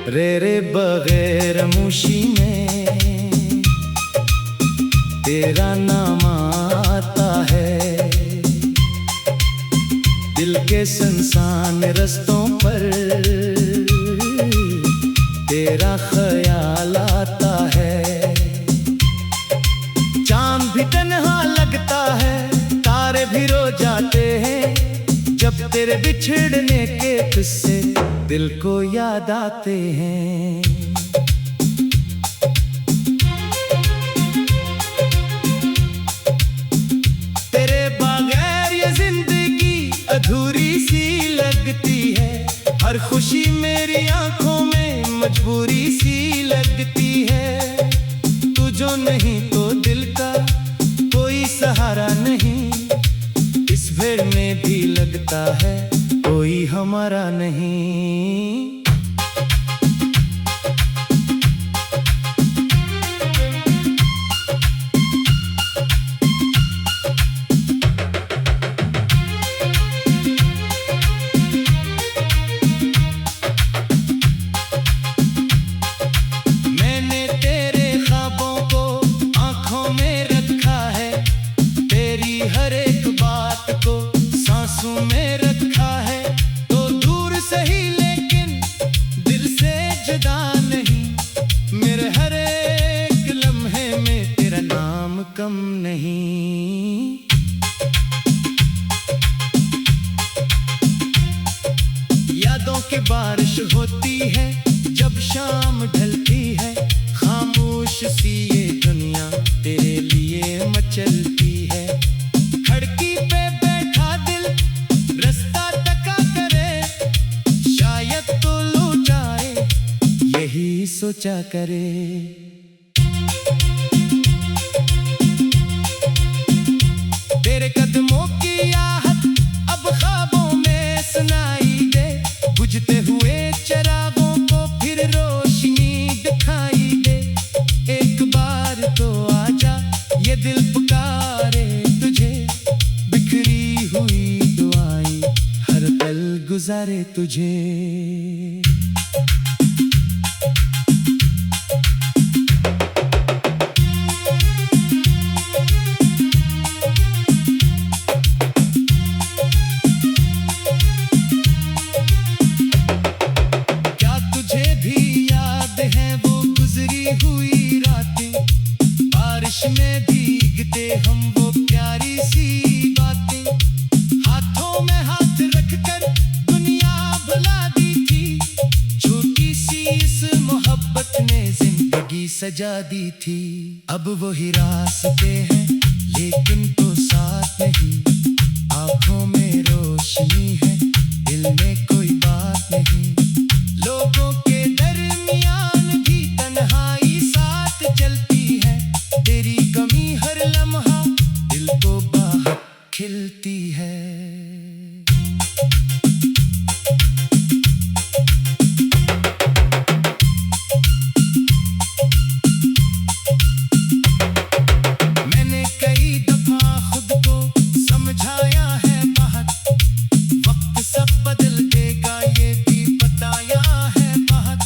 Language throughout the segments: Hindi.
रे बगैर मुशी में तेरा नाम आता है। दिल के सुनसान रस्तों पर तेरा ख्याल आता है। चांद भी तन्हा लगता है, तारे भी रो जाते हैं, जब तेरे बिछड़ने के किस्से दिल को याद आते हैं। तेरे बगैर ये जिंदगी अधूरी सी लगती है। हर खुशी मेरी आंखों में मजबूरी सी लगती है। तू जो नहीं तो दिल का कोई सहारा नहीं। इस भीड़ में भी लगता है कोई हमारा नहीं। मैंने तेरे ख्वाबों को आंखों में रखा है, तेरी हर एक बात को सांसों में रखा है। तो दूर सही लेकिन दिल से जुदा नहीं। मेरे हर एक लम्हे में तेरा नाम कम नहीं। यादों की बारिश होती है जब शाम ढलती है। खामोश सी ये दुनिया तेरे लिए मचलती है। खिड़की पे बैठा दिल रास्ता तका करे, शायद तो लौट जाए यही सोचा करे। तेरे कदमों की आहट अब ख्वाबों में सुनाई दे। बुझते हुए चिरागों को फिर रोशनी दिखाई दे। एक बार तो आजा ये दिल पुकारे तुझे। बिखरी हुई दुआएं हर पल गुजारे तुझे। हुई रातें बारिश में भीगते हम, वो प्यारी सी बातें। हाथों में हाथ रखकर दुनिया भुला दी थी। छोटी सी इस मोहब्बत ने जिंदगी सजा दी थी। अब वही रास्ते हैं लेकिन तो साथ नहीं। आंखों में रोशनी है, दिल में कोई बात नहीं। लोगों के दरमियान भी तन्हाई साथ चलती है। तेरी कमी हर लम्हा दिल को बाहर खिलती है। मैंने कई दफा खुद को समझाया है बाहर, वक्त सब बदल देगा ये भी बताया है बाहर।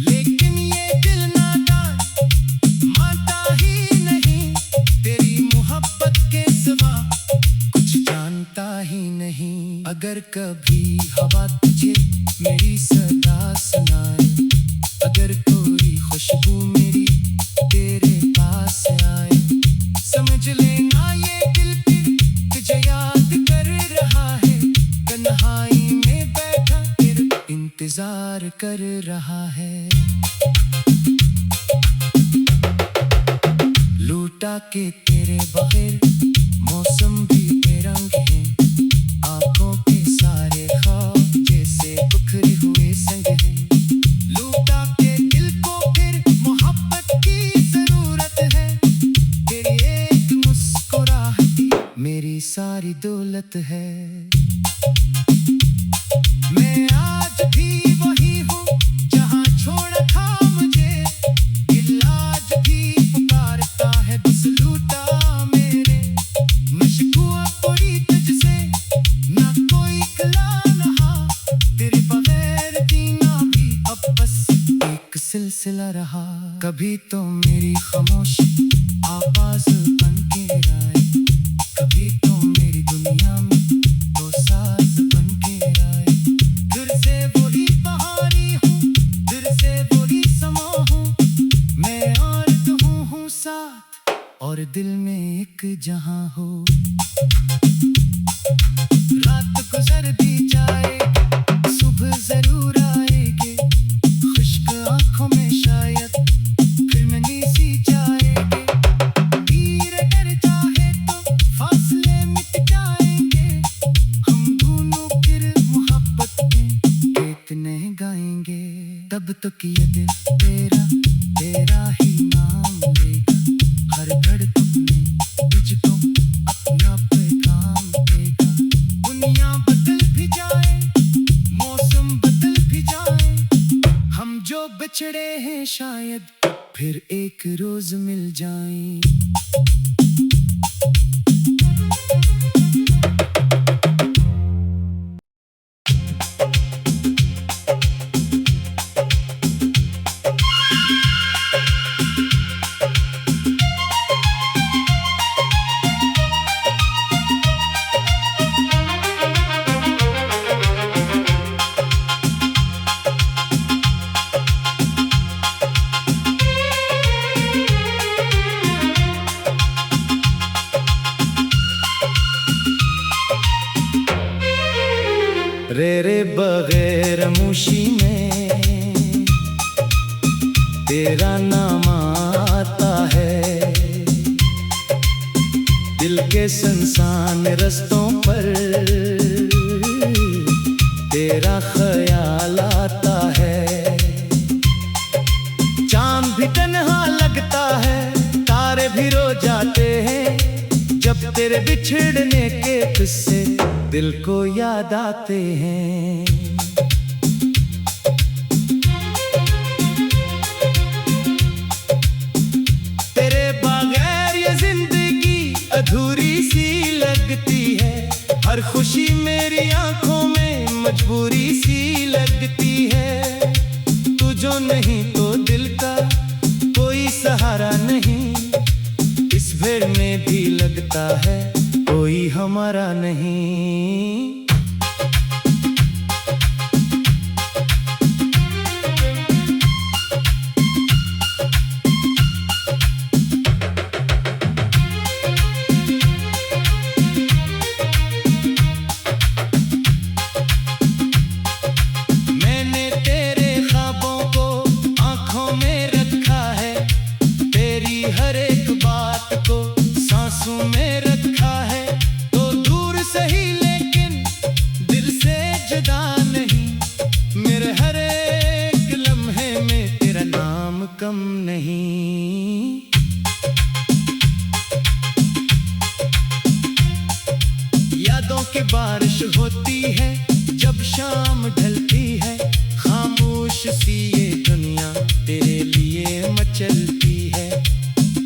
लेकिन ये दिल नादान मानता ही नहीं। तेरी मोहब्बत के सिवा कुछ जानता ही नहीं। अगर कभी हवा तुझे मेरी सदा सुनाए, अगर कोई खुशबू मेरी तेरे पास आए, समझ लेना ये दिल फिर तुझे याद कर रहा है। तन्हाई में बैठा फिर इंतजार कर रहा है। लूटा के तेरे बगैर मौसम भी बेरंग है। आंखों के सारे ख्वाब जैसे बिखरे हुए संग हैं। लूटा के दिल को फिर मोहब्बत की जरूरत है। तेरी एक मुस्कुराहट मेरी सारी दौलत है। मैं आज भी वही हूँ जहाँ छोड़ा था मुझे। दिल आज भी पुकारता है बस लूटा मेरे। मशकूआ पड़ी तुझसे ना कोई कला नहा। तेरे बगैर जीना भी अब बस सिलसिला रहा। कभी तो मेरी खामोशी आवाज बन के आए, कभी तो मेरी दुनिया में वो साज बन के आए। फिर से वही बहारी हूँ, फिर से वही समा हूँ, मैं और तू हूँ साथ, और दिल में एक जहां हो। रात गुजर भी जाए, सुबह जरूर आएगी, खुश्क आंखों में शायद फिर मैं नीसी जाएगी। धीरे कर चाहे तो फासले मिट जाएंगे, हम दोनों फिर मोहब्बत में गीत नए गाएंगे। तब तो किया दिल तेरा तेरा ही नाम लेगा, हर धड़कन में तुझको अपना पैगाम देगा। दुनिया बदल भी जाए, मौसम बदल भी जाए, हम जो बिछड़े हैं शायद फिर एक रोज मिल जाएं। रे बगैर मुशी में तेरा नाम आता है, दिल के सुनसान रस्तों पर तेरा ख्याल आता है। चांद भी तन्हा लगता है, तारे भी रो जाते हैं, जब तेरे बिछड़ने के किस्से दिल को याद आते हैं। तेरे बगैर ये जिंदगी अधूरी सी लगती है, हर खुशी मेरी आंखों में मजबूरी सी लगती है। तू जो नहीं तो दिल का कोई सहारा नहीं, इस भीड़ में भी लगता है कोई हमारा नहीं। मैंने तेरे ख्वाबों को आंखों में रखा है, तेरी हर एक बात को सांसों में रखा है। तो दूर सही लेकिन दिल से जुदा नहीं, मेरे हर एक लम्हे में तेरा नाम कम नहीं। यादों की बारिश होती है जब शाम ढलती है, खामोश सी ये दुनिया तेरे लिए मचलती है।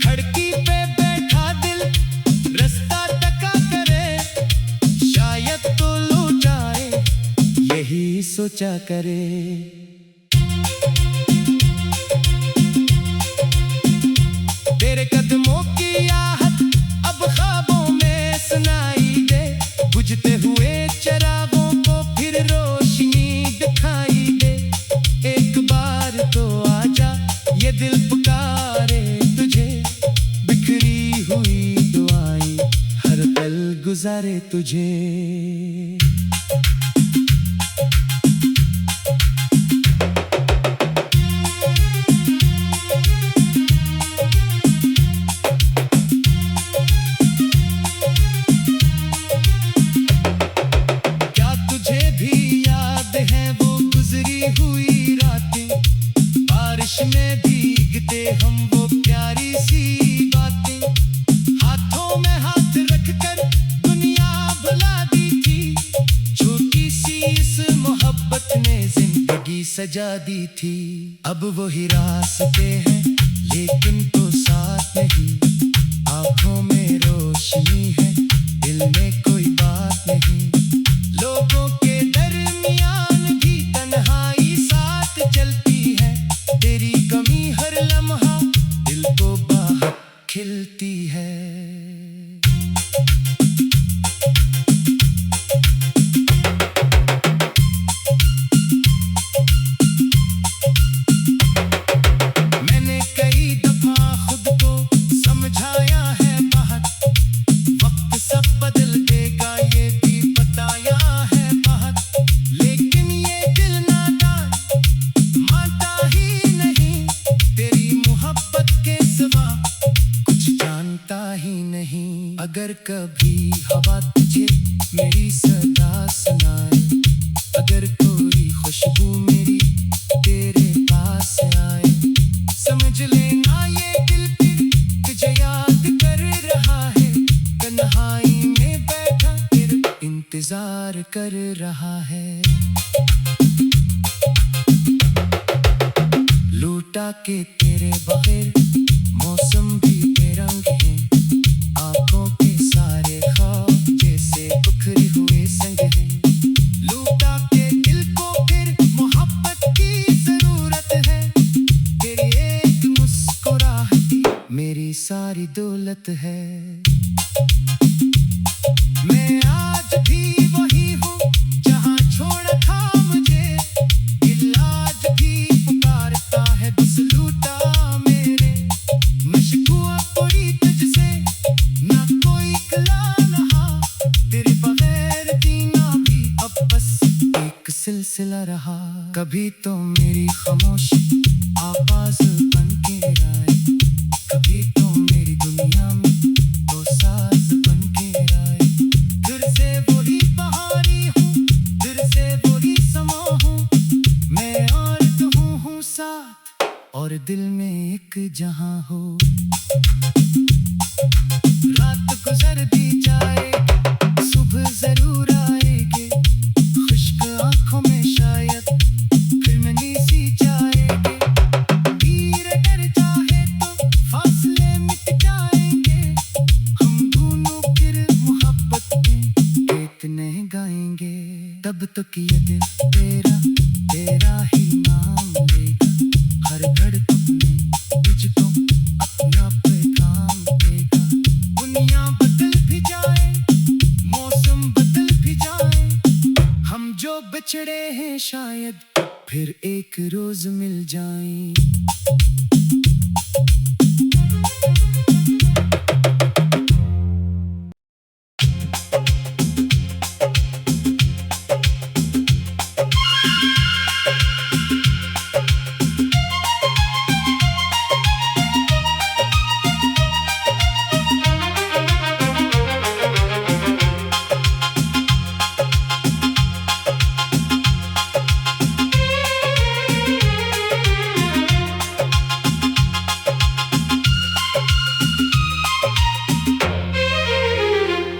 खिड़की पे बैठा दिल रास्ता तका करे, शायद तो लो जाए यही सोचा करे। तेरे कदमों की आहट अब ख्वाबों में सुनाई दे, बुझते हुए चिरागों को फिर रोशनी दिखाई दे। एक बार तो आजा ये दिल पुकारे तुझे, बिखरी हुई दुआएं हर पल गुजारे तुझे। हुई रातें, बारिश में भीगते हम वो प्यारी सी बातें, हाथों में हाथ रखकर दुनिया भुला दी थी, छोटी सी इस मोहब्बत ने जिंदगी सजा दी थी। अब वही रास्ते हैं लेकिन तो साथ नहीं, आंखों में रोशनी है दिल में कोई बात नहीं। लोगों के दरमियान भी तन्हाई साथ चलती है, तेरी कमी हर लम्हा दिल को बाहर खिलती है। मैंने कई दफा खुद को समझाया है बहुत, वक्त सब बदल देगा ये भी बताया है बहुत, लेकिन ये दिल नादान मानता ही नहीं, तेरी मोहब्बत के सिवा कुछ जानता ही नहीं। अगर कभी हवा तुझे मेरी सदा सुनाए, अगर कोई खुशबू मेरी तेरे पास आए, समझ लेना ये दिल फिर तुझे याद कर रहा है, तन्हाई में बैठा तेरा इंतजार कर रहा है। लूटा के तेरे बगैर मौसम भी बेरंग है, आंखों के सारे ख्वाब जैसे बिखरे हुए संग हैं। लूटा के दिल को फिर मोहब्बत की जरूरत है, तेरी एक मुस्कुराहट मेरी सारी दौलत है। मैं आज भी वही हूँ जहाँ छोड़ा था मुझे, दिल आज भी पुकारता है बस लूटा मेरे। मशकूआ कोई तुझसे ना कोई कला नहा, तेरे बगैर जीना भी अब बस एक सिलसिला रहा। कभी तो मेरी खामोशी आवाज बन के आए, कभी तो मेरी दुनिया में वो साज बन के आए। फिर से वही बहारी हूँ, फिर से वही समा हूँ, मैं और तू हूँ साथ, और दिल में एक जहां हो। रात गुजर भी जाए, सुबह जरूर आएगी, खुश्क आंखों में शायद फिर मनी सी जाएगी। तीर कर चाहे तो फासले मिट जाएंगे, हम दोनों फिर मोहब्बत में गीत नहीं गाएंगे। तब तो किया दिल तेरा तेरा ही नाम लेगा, हर धड़कन में तुझको अपना पैगाम देगा। दुनिया बदल भी जाए, मौसम बदल भी जाए, हम जो बिछड़े हैं शायद फिर एक रोज मिल जाएं।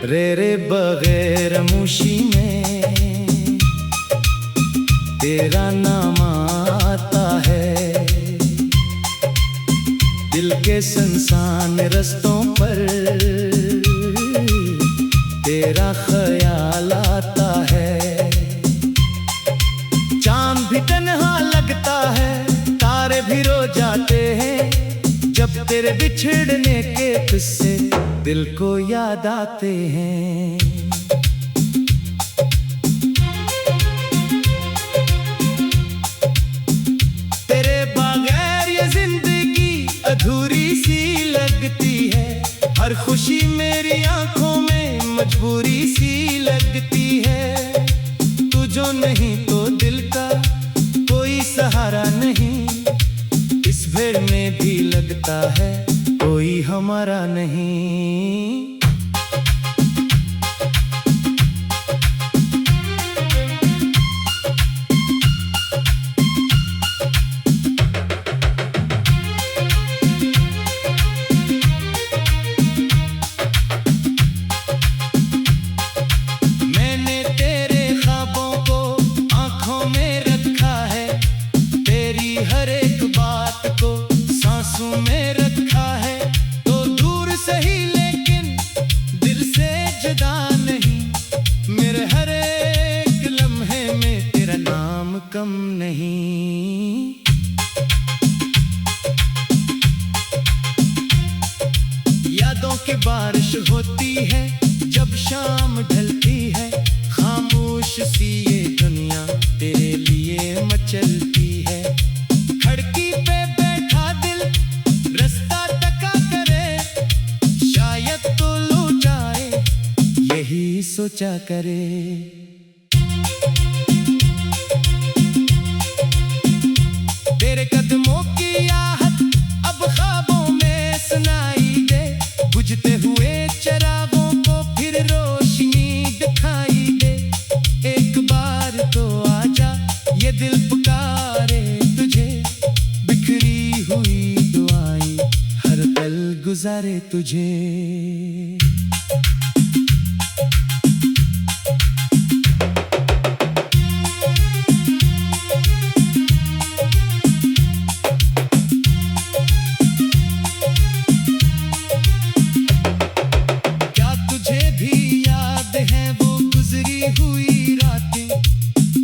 रे बगैर मुशी में तेरा नाम आता है, दिल के सुनसान रस्तों पर तेरा ख्याल आता है। चांद भी तन्हा लगता है, तारे भी रो जाते हैं, जब तेरे बिछड़ने के किस्से दिल को याद आते हैं। तेरे बगैर ये जिंदगी अधूरी सी लगती है, हर खुशी मेरी आंखों में मजबूरी सी लगती है। तू जो नहीं तो दिल का कोई सहारा नहीं, इस भीड़ में भी लगता है कोई हमारा नहीं। मैंने तेरे ख्वाबों को आंखों में रखा है, तेरी हर एक बात को सांसों में रखा है। तो दूर सही लेकिन दिल से जुदा नहीं, मेरे हर एक लम्हे में तेरा नाम कम नहीं। के बारिश होती है जब शाम ढलती है, खामोश सी ये दुनिया तेरे लिए मचलती है। खिड़की पे बैठा दिल रास्ता तका करे, शायद तो लो जाए यही सोचा करे। तेरे कदमों की आहट अब ख्वाबों में सुनाई दे, बुझते हुए चिरागों को फिर रोशनी दिखाई दे। एक बार तो आजा ये दिल पुकारे तुझे, बिखरी हुई दुआएं हर पल गुजारे तुझे।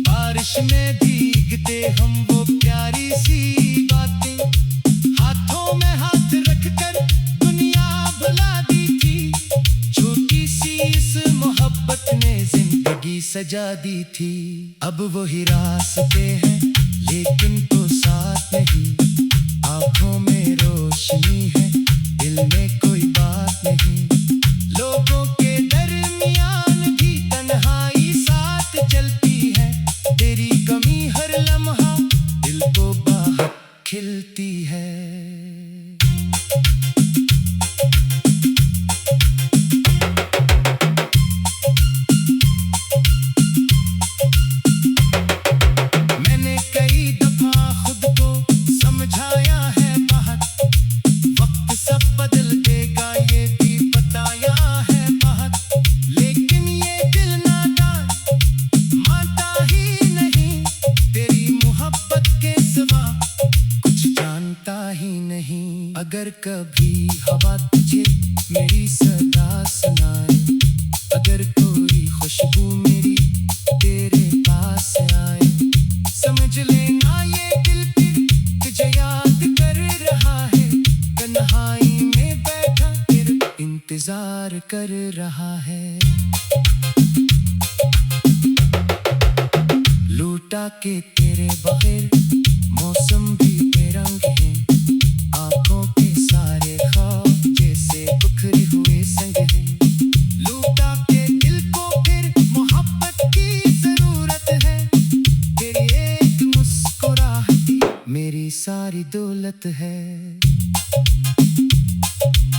बारिश में भीगते हम वो प्यारी सी बातें, हाथों में हाथ रखकर दुनिया भुला दी थी। छोटी सी इस मोहब्बत ने जिंदगी सजा दी थी। अब वही रास्ते हैं लेकिन तो साथ नहीं, आंखों में रोशनी है दिल में कोई बात नहीं। लोगों के दरमियान भी तन्हाई साथ चलती है, तेरी कमी हर लम्हा दिल को बाहर खिलती है। मैंने कई दफा खुद को समझाया है बहुत, वक्त सब बदल देगा ये भी बताया है बहुत। लेकिन ये दिल नादान मानता ही नहीं, तेरी मोहब्बत के सिवा कुछ जानता ही नहीं। अगर कभी हवा तुझे मेरी सदा सुनाए, अगर कोई खुशबू मेरी तेरे पास आए, समझ लेना ये दिल फिर तुझे याद कर रहा है। तन्हाई में बैठा फिर इंतजार कर रहा है। लूटा के तेरे बगैर मौसम भी बेरंग है, आंखों के सारे ख्वाब जैसे बिखरे हुए संग हैं। लूटा के दिल को फिर मोहब्बत की जरूरत है, तेरी एक मुस्कुराहट मेरी सारी दौलत है।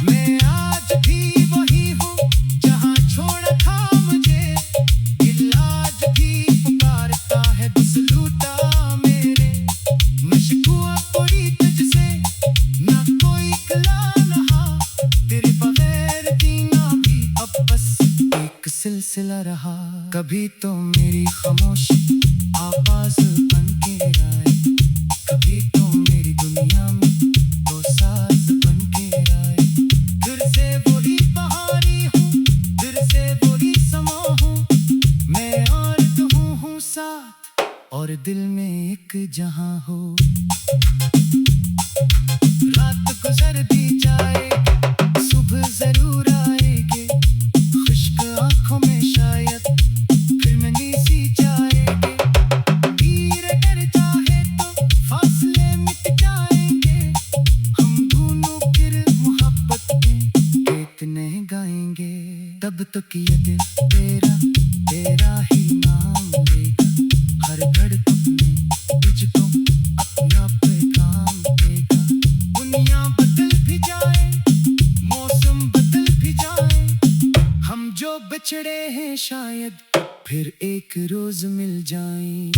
मैं आज भी वही हूँ जहाँ छोड़ा था मुझे, दिल आज भी पुकारता है बस लूटा मेरे। मशकूआ कोई तुझसे ना कोई कला रहा, तेरे बगैर जीना भी अब बस एक सिलसिला रहा। कभी तो मेरी खामोशी आवाज बन के आए, कभी तो मेरी दुनिया में वो साज बन के आए। फिर से वही बहारी हूँ, फिर से वही समा हूँ, मैं और तू हूँ साथ और दिल में एक जहां हो। रात गुजर भी जाए सुबह जरूर आएगी, खुश्क आंखों में शायद फिर मनी सी जाएगी। धीरे कर चाहे तो फासले मिट जाएंगे, हम दोनों फिर मोहब्बत में गीत नहीं गाएंगे। तब तो किया दिल तेरा तेरा ही नाम लेगा, हर धड़कन में तुझको अपना पैगाम देगा। दुनिया बदल भी जाए मौसम बदल भी जाए, हम जो बिछड़े हैं शायद फिर एक रोज मिल जाएं।